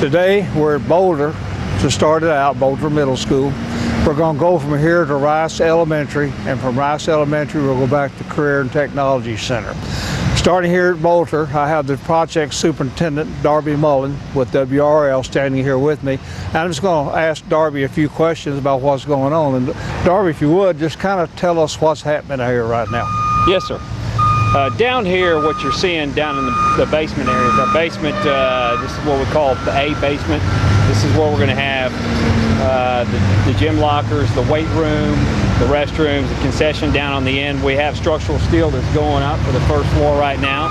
Today we're at Boulter to start it out, Boulter Middle School. We're going to go from here to Rice Elementary, and from Rice Elementary we'll go back to Career and Technology Center. Starting here at Boulter, I have the project superintendent, Darby Mullen, with WRL standing here with me. And I'm just going to ask Darby a few questions about what's going on. And Darby, if you would, just kind of tell us what's happening here right now. Yes, sir. Down here, what you're seeing down in the basement area is our basement. This is what we call the A basement. This is where we're going to have the gym lockers, the weight room, the restrooms, the concession down on the end. We have structural steel that's going up for the first floor right now.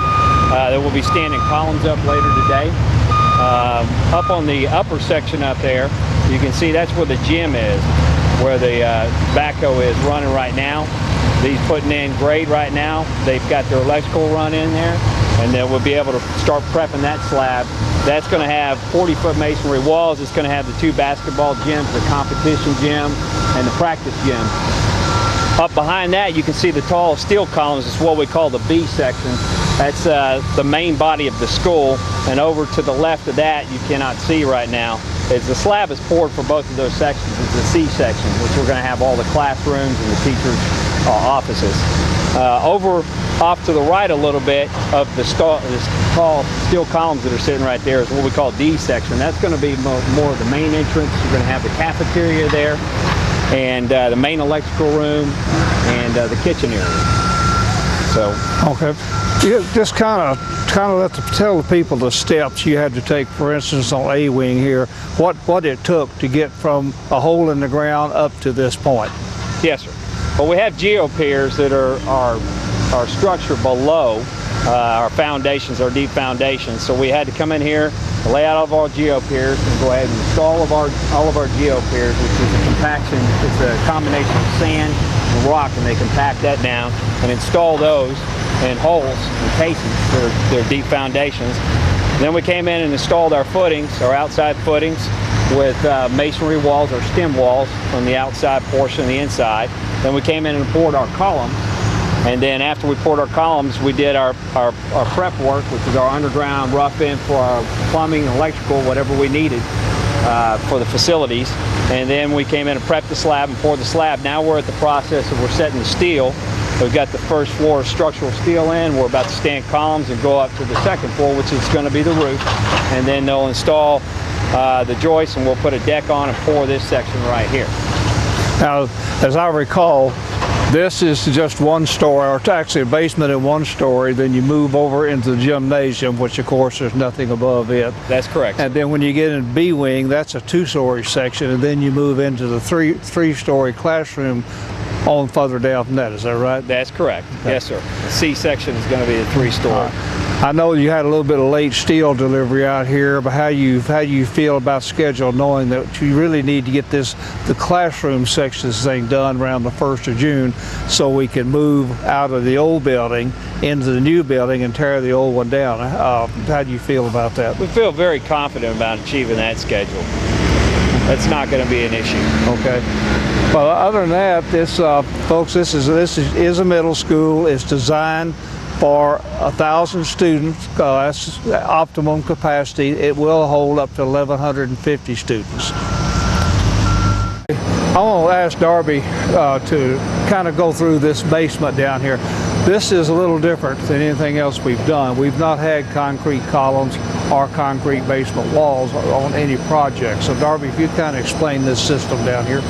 There will be standing columns up later today. Up on the upper section up there, you can see that's where the gym is, where the backhoe is running right now. These putting in grade right now. They've got their electrical run in there, and then we'll be able to start prepping that slab. That's going to have 40-foot masonry walls. It's going to have the 2 basketball gyms, the competition gym, and the practice gym. Up behind that, you can see the tall steel columns. It's what we call the B section. That's the main body of the school. And over to the left of that, you cannot see right now, is the slab is poured for both of those sections. It's the C section, which we're going to have all the classrooms and the teachers' offices. Over off to the right a little bit of the tall steel columns that are sitting right there is what we call D section. That's going to be more of the main entrance. You're going to have the cafeteria there, and the main electrical room, and the kitchen area. So okay, just kind of tell the people the steps you had to take. For instance, on A wing here, what it took to get from a hole in the ground up to this point. Yes, sir. Well, we have geo-piers that are our structure below our foundations, our deep foundations. So we had to come in here, lay out all of our geo-piers, and go ahead and install all of our geo-piers, which is a compaction. It's a combination of sand and rock, and they compact that down and install those in holes and casings for their deep foundations. And then we came in and installed our footings, our outside footings, with masonry walls or stem walls on the outside portion and the inside. Then we came in and poured our columns, and then after we poured our columns, we did our prep work, which is our underground rough in for our plumbing, electrical, whatever we needed for the facilities. And then we came in and prepped the slab and poured the slab. Now we're at the process of we're setting the steel. We've got the first floor of structural steel in. We're about to stand columns and go up to the second floor, which is going to be the roof. And then they'll install the joists, and we'll put a deck on and pour this section right here. Now, as I recall, this is just one story, or it's actually a basement and one story. Then you move over into the gymnasium, which of course there's nothing above it. That's correct. And then when you get in B wing, that's a 2-story section, and then you move into the three-story classroom on further down from that. Is that right? That's correct. Okay. Yes, sir. The C section is going to be the 3-story. I know you had a little bit of late steel delivery out here, but how you feel about schedule, knowing that you really need to get the classroom section of this thing done around the 1st of June, so we can move out of the old building into the new building and tear the old one down. How do you feel about that? We feel very confident about achieving that schedule. That's not going to be an issue. Okay. Well, other than that, this folks, this is a middle school. It's designed for 1,000 students. That's optimum capacity. It will hold up to 1,150 students. I want to ask Darby to kind of go through this basement down here. This is a little different than anything else we've done. We've not had concrete columns or concrete basement walls on any project. So Darby, if you kind of explain this system down here.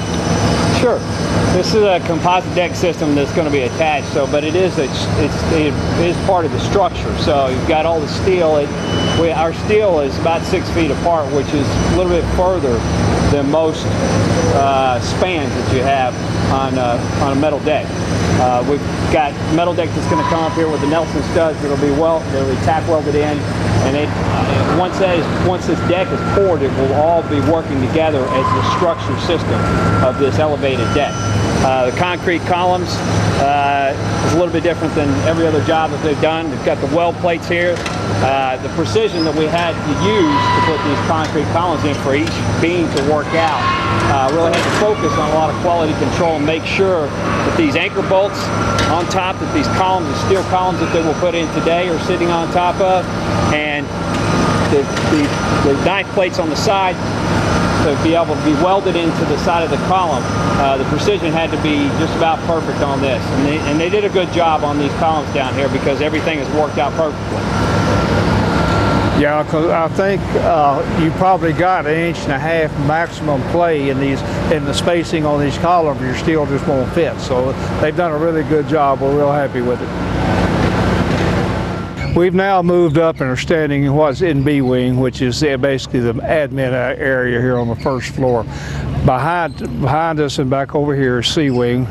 Sure. This is a composite deck system that's going to be attached. So, but it is part of the structure. So you've got all the steel. Our steel is about 6 feet apart, which is a little bit further than most spans that you have on a metal deck. We've got metal deck that's going to come up here with the Nelson studs that'll be tack welded in, and once this deck is poured, it will all be working together as the structure system of this elevated deck. The concrete columns is a little bit different than every other job that they've done. They've got the weld plates here. The precision that we had to use to put these concrete columns in for each beam to work out really had to focus on a lot of quality control and make sure that these anchor bolts on top, that these columns, the steel columns that they will put in today, are sitting on top of, and the knife plates on the side to be able to be welded into the side of the column. The precision had to be just about perfect on this, and they did a good job on these columns down here because everything has worked out perfectly. Yeah, because I think you probably got 1.5 inch maximum play in the spacing on these columns. Your steel just won't fit. So they've done a really good job. We're real happy with it. We've now moved up and are standing in what's in B wing, which is basically the admin area here on the first floor. Behind us and back over here is C wing,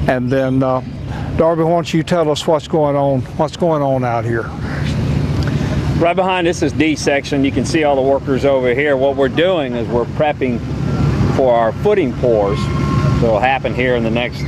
and then Darby, why don't you tell us what's going on out here? Right behind us is D section. You can see all the workers over here. What we're doing is we're prepping for our footing pours that will happen here in the next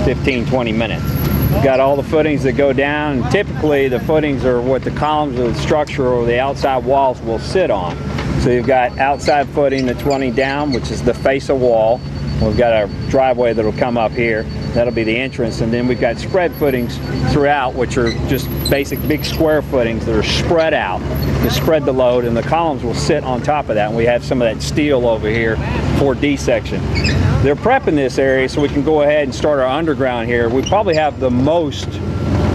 15-20 minutes. We've got all the footings that go down. Typically the footings are what the columns of the structure or the outside walls will sit on. So you've got outside footing that's running down, which is the face of wall. We've got a driveway that'll come up here. That'll be the entrance, and then we've got spread footings throughout, which are just basic big square footings that are spread out to spread the load, and the columns will sit on top of that, and we have some of that steel over here for D section. They're prepping this area so we can go ahead and start our underground here. We probably have the most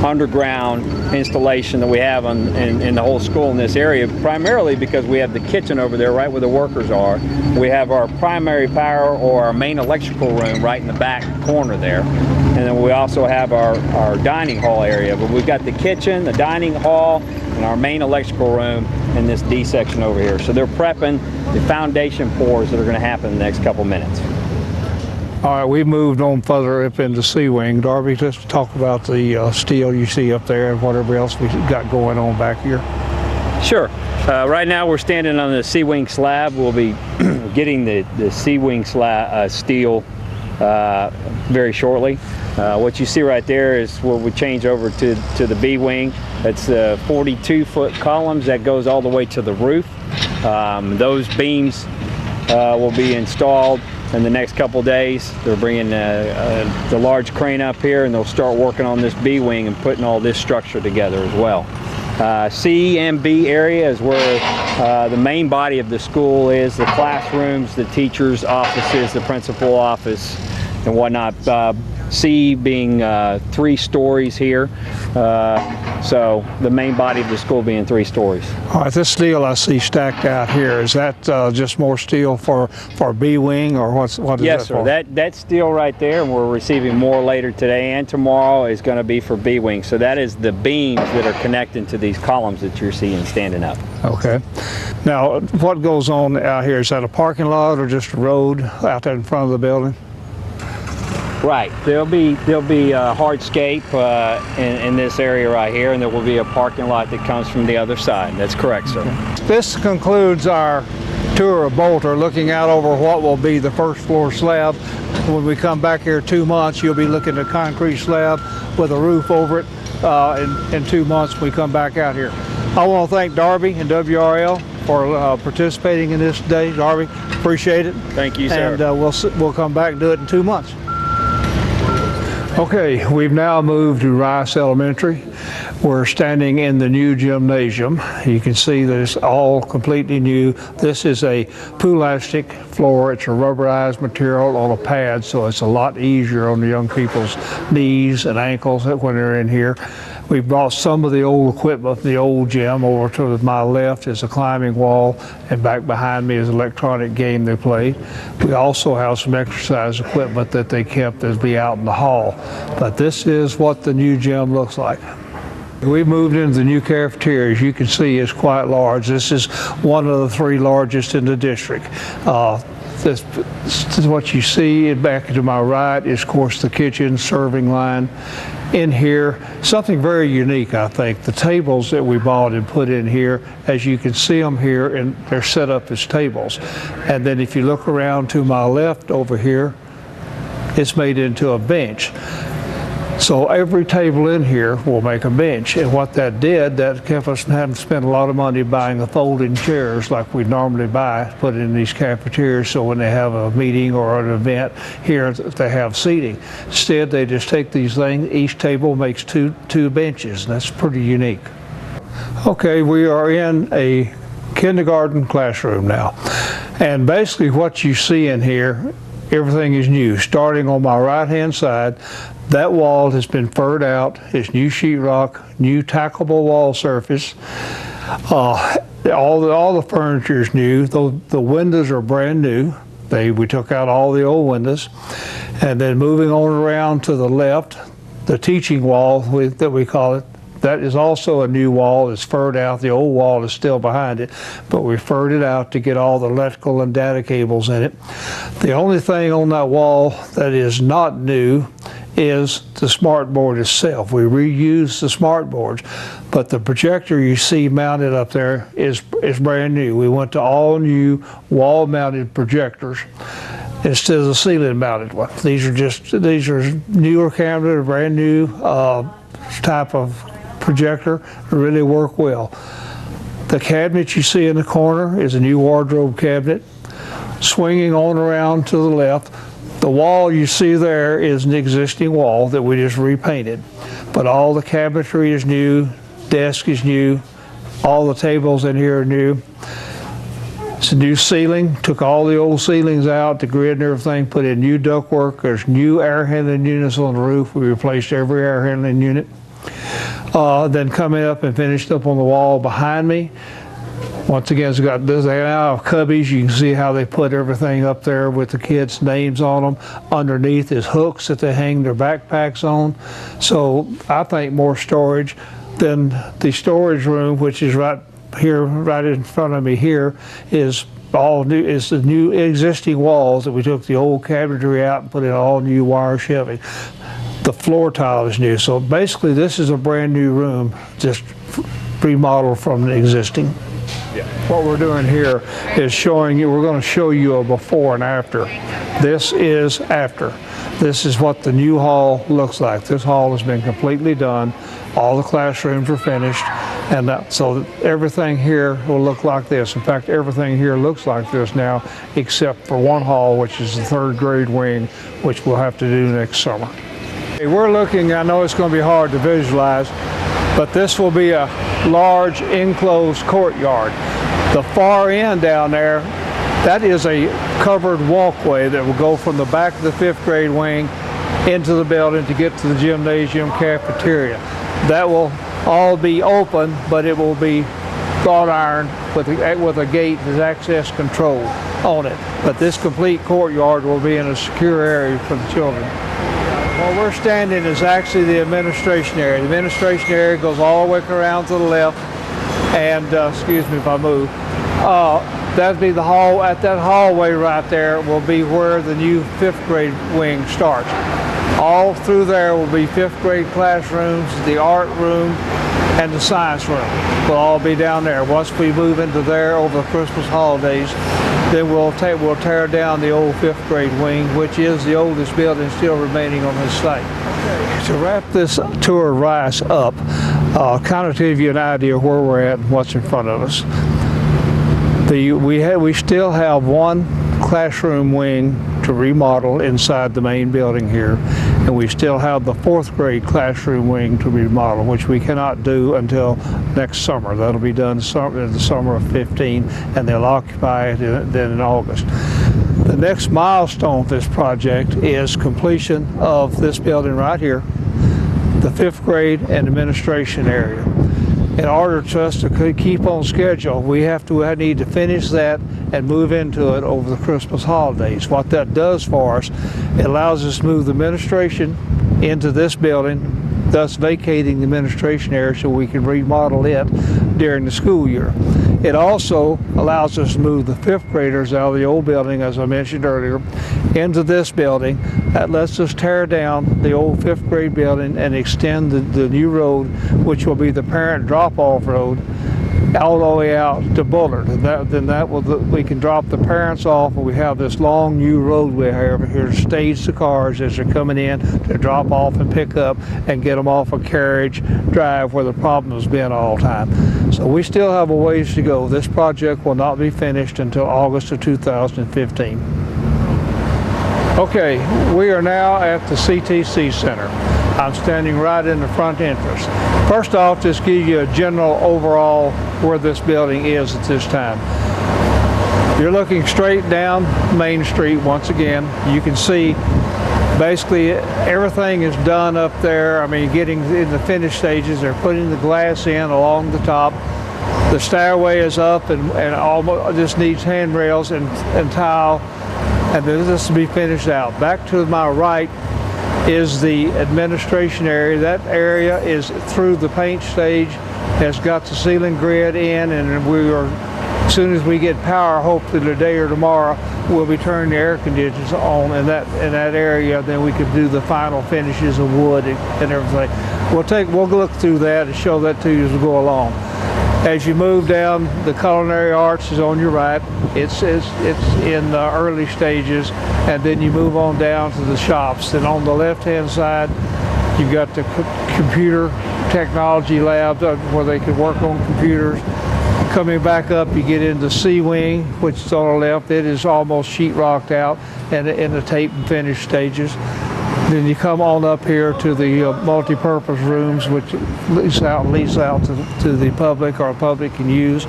underground installation that we have in the whole school in this area, primarily because we have the kitchen over there right where the workers are. We have our primary power or our main electrical room right in the back corner there, and then we also have our dining hall area. But we've got the kitchen, the dining hall, and our main electrical room in this D section over here. So they're prepping the foundation pours that are going to happen in the next couple minutes. All right, we moved on further up into C wing. Darby, let's talk about the steel you see up there and whatever else we got going on back here. Sure. Right now we're standing on the C wing slab. We'll be getting the C wing slab steel very shortly. What you see right there is what we change over to the B wing. It's 42-foot columns that goes all the way to the roof. Those beams will be installed in the next couple days. They're bringing the large crane up here, and they'll start working on this B wing and putting all this structure together as well. C and B area is where the main body of the school is, the classrooms, the teachers' offices, the principal office, and whatnot. C being 3 stories here, so the main body of the school being 3 stories. All right, this steel I see stacked out here, is that just more steel for B wing, or what is that for? Yes, sir. That steel right there, and we're receiving more later today and tomorrow, is going to be for B wing. So that is the beams that are connecting to these columns that you're seeing standing up. Okay. Now, what goes on out here? Is that a parking lot or just a road out there in front of the building? Right. There'll be a hardscape in this area right here, and there will be a parking lot that comes from the other side. That's correct, sir. Okay. This concludes our tour of Boulter, looking out over what will be the first floor slab. When we come back here 2 months, you'll be looking at a concrete slab with a roof over it. In 2 months when we come back out here. I want to thank Darby and WRL for participating in this today. Darby, appreciate it. Thank you, sir. And we'll come back and do it in 2 months. Okay, we've now moved to Rice Elementary. We're standing in the new gymnasium. You can see that it's all completely new. This is a poolastic floor. It's a rubberized material on a pad, so it's a lot easier on the young people's knees and ankles when they're in here. We brought some of the old equipment, the old gym, over to my left is a climbing wall, and back behind me is an electronic game they played. We also have some exercise equipment that they kept as be out in the hall. But this is what the new gym looks like. We moved into the new cafeteria. As you can see, it's quite large. This is one of the 3 largest in the district. This is what you see, and back to my right is, of course, the kitchen serving line. In here, something very unique, I think. The tables that we bought and put in here, as you can see them here, and they're set up as tables. And then if you look around to my left over here, it's made into a bench. So every table in here will make a bench, and what that did, that kept us from having to spend a lot of money buying the folding chairs like we normally buy, put in these cafeterias, so when they have a meeting or an event here, they have seating. Instead, they just take these things, each table makes two benches, and that's pretty unique. Okay, we are in a kindergarten classroom now. And basically what you see in here, everything is new. Starting on my right-hand side, that wall has been furred out. It's new sheetrock, new tackable wall surface. All the furniture is new. The windows are brand new. We took out all the old windows. And then moving on around to the left, the teaching wall that we call it, that is also a new wall. It's furred out. The old wall is still behind it, but we furred it out to get all the electrical and data cables in it. The only thing on that wall that is not new is the smart board itself. We reused the smart boards, but the projector you see mounted up there is brand new. We went to all new wall mounted projectors instead of the ceiling mounted one. These are newer cameras, brand new type of projector, really work well. The cabinet you see in the corner is a new wardrobe cabinet. Swinging on around to the left, the wall you see there is an existing wall that we just repainted, but all the cabinetry is new, desk is new, all the tables in here are new. It's a new ceiling, took all the old ceilings out, the grid and everything, put in new ductwork. There's new air handling units on the roof. We replaced every air handling unit. Then coming up and finished up on the wall behind me. Once again, it's got this now cubbies. You can see how they put everything up there with the kids' names on them. Underneath is hooks that they hang their backpacks on. So I think more storage than the storage room, which is right here, right in front of me here, is all new. It's the new existing walls that we took the old cabinetry out and put in all new wire shelving. The floor tile is new. So basically this is a brand new room, just remodeled from the existing. Yeah. What we're doing here is showing you, we're going to show you a before and after. This is after. This is what the new hall looks like. This hall has been completely done. All the classrooms are finished, and so everything here will look like this. In fact, everything here looks like this now, except for one hall, which is the third grade wing, which we'll have to do next summer. We're looking, I know it's going to be hard to visualize, but this will be a large enclosed courtyard. The far end down there, that is a covered walkway that will go from the back of the fifth grade wing into the building to get to the gymnasium cafeteria. That will all be open, but it will be wrought iron with a gate with access control on it. But this complete courtyard will be in a secure area for the children. Where we're standing is actually the administration area. The administration area goes all the way around to the left, and excuse me if I move. That'd be the hall. At that hallway right there will be where the new fifth grade wing starts. All through there will be fifth grade classrooms, the art room, and the science room will all be down there. Once we move into there over the Christmas holidays, then we'll tear down the old fifth grade wing, which is the oldest building still remaining on this site. Okay. To wrap this tour of Rice up, kind of to give you an idea of where we're at and what's in front of us. We still have one classroom wing to remodel inside the main building here, and we still have the fourth grade classroom wing to remodel, which we cannot do until next summer. That'll be done in the summer of 15, and they'll occupy it then in August. The next milestone of this project is completion of this building right here, the fifth grade and administration area. In order for us to keep on schedule, we need to finish that and move into it over the Christmas holidays. What that does for us, it allows us to move the administration into this building, thus vacating the administration area so we can remodel it during the school year. It also allows us to move the fifth graders out of the old building, as I mentioned earlier, into this building. That lets us tear down the old fifth grade building and extend the new road, which will be the parent drop-off road, all the way out to Boulter. We can drop the parents off, and we have this long new roadway here to stage the cars as they're coming in to drop off and pick up and get them off a carriage drive where the problem has been all the time. So we still have a ways to go. This project will not be finished until August of 2015. Okay, we are now at the Ctc Center. I'm standing right in the front entrance. First off, just give you a general overall where this building is at this time. You're looking straight down Main Street once again. You can see basically everything is done up there. I mean, getting in the finished stages. They're putting the glass in along the top. The stairway is up and almost just needs handrails and tile, and then this will be finished out. Back to my right is the administration area. That area is through the paint stage, has got the ceiling grid in, and we are, as soon as we get power, hopefully today or tomorrow, we'll be turning the air conditioners on in that area. Then we can do the final finishes of wood and everything. We'll look through that and show that to you as we go along. As you move down, the Culinary Arts is on your right. It's in the early stages, and then you move on down to the shops. Then on the left-hand side, you've got the computer technology lab where they can work on computers. Coming back up, you get into C wing, which is on the left. It is almost sheetrocked out and in the tape and finish stages. Then you come on up here to the multi-purpose rooms, which lease out to the public, or public can use.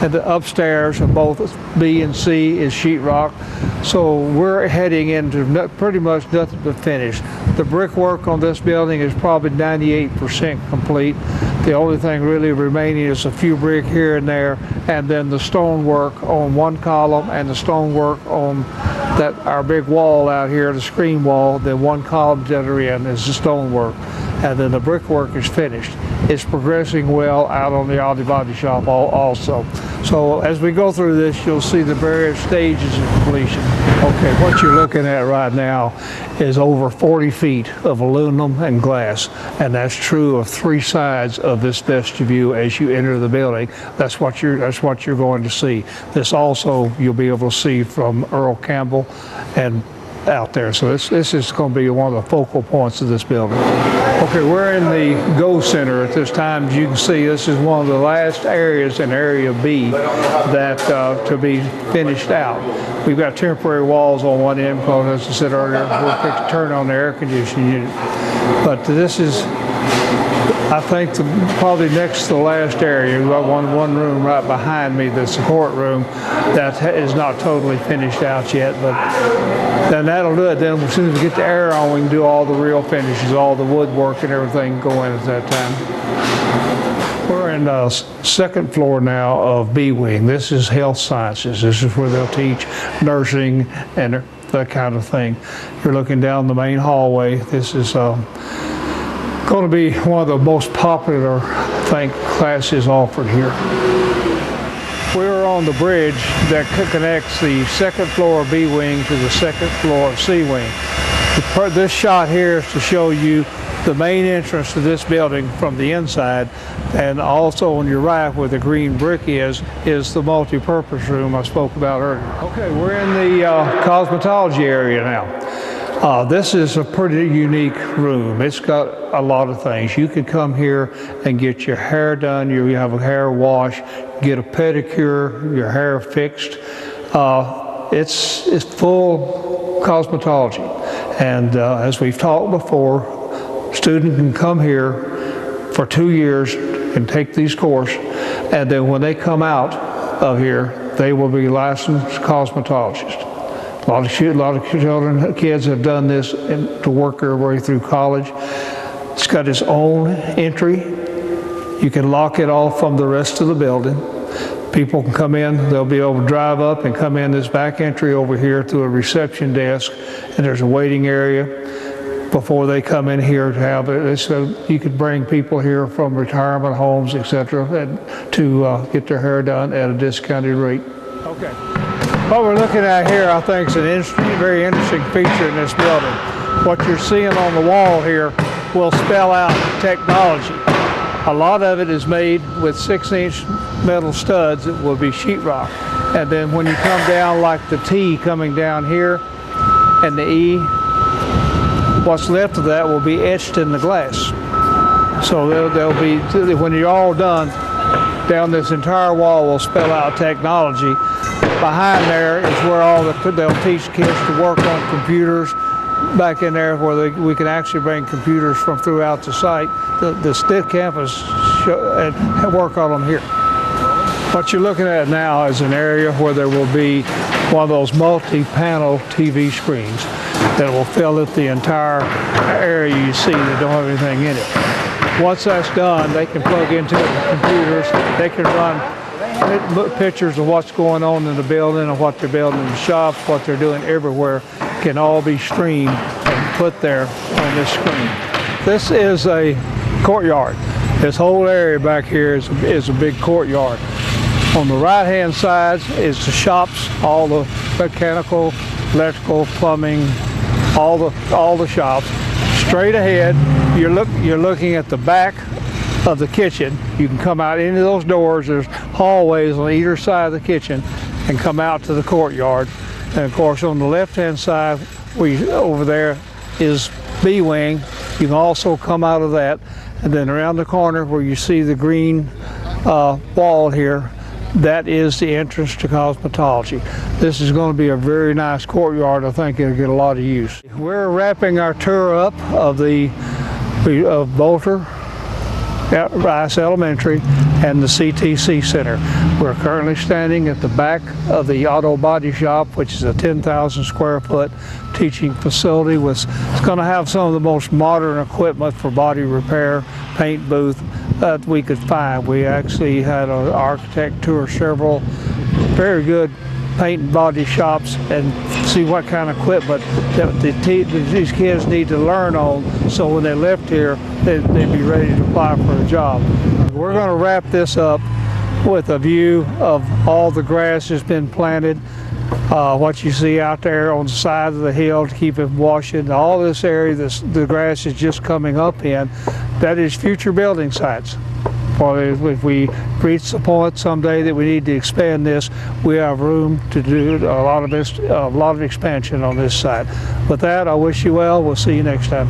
And the upstairs of both B and C is sheetrock. So we're heading into pretty much nothing but finish. The brickwork on this building is probably 98% complete. The only thing really remaining is a few brick here and there, and then the stonework on one column and the stonework on our big wall out here, the screen wall. The one column to the other end is the stonework, and then the brickwork is finished. It's progressing well out on the Audi Body Shop also. So as we go through this, you'll see the various stages of completion. Okay, what you're looking at right now is over 40 feet of aluminum and glass, and that's true of three sides of this vestibule as you enter the building. That's what you're going to see. This also you'll be able to see from Earl Campbell and out there. So this is going to be one of the focal points of this building. Okay, we're in the Go Center at this time. As you can see, this is one of the last areas in Area B that to be finished out. We've got temporary walls on one end, because as I said earlier, we'll fix to turn on the air conditioning unit. But this is, I think, probably next to the last area. We've got one room right behind me, that's the courtroom, that is not totally finished out yet, but then that'll do it. Then as soon as we get the air on, we can do all the real finishes, all the woodwork and everything go in at that time. We're in the second floor now of B Wing. This is health sciences. This is where they'll teach nursing and that kind of thing. You're looking down the main hallway. This is going to be one of the most popular, I think, classes offered here. We're on the bridge that connects the second floor of B Wing to the second floor of C Wing. This shot here is to show you the main entrance to this building from the inside, and also on your right where the green brick is the multi-purpose room I spoke about earlier. Okay, we're in the cosmetology area now. This is a pretty unique room. It's got a lot of things. You can come here and get your hair done. You have a hair wash, get a pedicure, your hair fixed. It's full cosmetology. And as we've talked before, student can come here for 2 years and take these courses, and then when they come out of here, they will be licensed cosmetologists. A lot of children, kids have done this to work their way through college. It's got its own entry. You can lock it off from the rest of the building. People can come in, they'll be able to drive up and come in this back entry over here through a reception desk, and there's a waiting area before they come in here to have it. So you could bring people here from retirement homes, etc., to get their hair done at a discounted rate. Okay. What we're looking at here, I think, is very interesting feature in this building. What you're seeing on the wall here will spell out technology. A lot of it is made with 6-inch metal studs that will be sheetrock. And then when you come down, like the T coming down here and the E, what's left of that will be etched in the glass. So they'll be, when you're all done, down this entire wall will spell out technology. Behind there is where they'll teach kids to work on computers back in there where we can actually bring computers from throughout the site, the STIT campus, and work on them here. What you're looking at now is an area where there will be one of those multi-panel TV screens that will fill up the entire area you see that don't have anything in it. Once that's done, they can plug into the computers, they can run pictures of what's going on in the building and what they're building in the shop, what they're doing everywhere, can all be streamed and put there on this screen. This is a courtyard. This whole area back here is a big courtyard. On the right-hand side is the shops, all the mechanical, electrical, plumbing, all the shops. Straight ahead, you're looking at the back of the kitchen. You can come out into those doors. There's hallways on either side of the kitchen, and come out to the courtyard. And of course, on the left-hand side, over there is B wing. You can also come out of that, and then around the corner where you see the green wall here, that is the entrance to cosmetology. This is going to be a very nice courtyard. I think it'll get a lot of use. We're wrapping our tour up of Boulter Rice Elementary and the Ctc Center. We're currently standing at the back of the auto body shop, which is a 10,000 square foot teaching facility. It's going to have some of the most modern equipment for body repair, paint booth that we could find. We actually had an architect tour several very good paint and body shops and see what kind of equipment that these kids need to learn on, so when they left here, they'd be ready to apply for a job. We're going to wrap this up with a view of all the grass that's been planted, what you see out there on the side of the hill to keep it washing. All this area, the grass is just coming up in. That is future building sites. Or if we reach the point someday that we need to expand this, we have room to do a lot of expansion on this site. With that, I wish you well. We'll see you next time.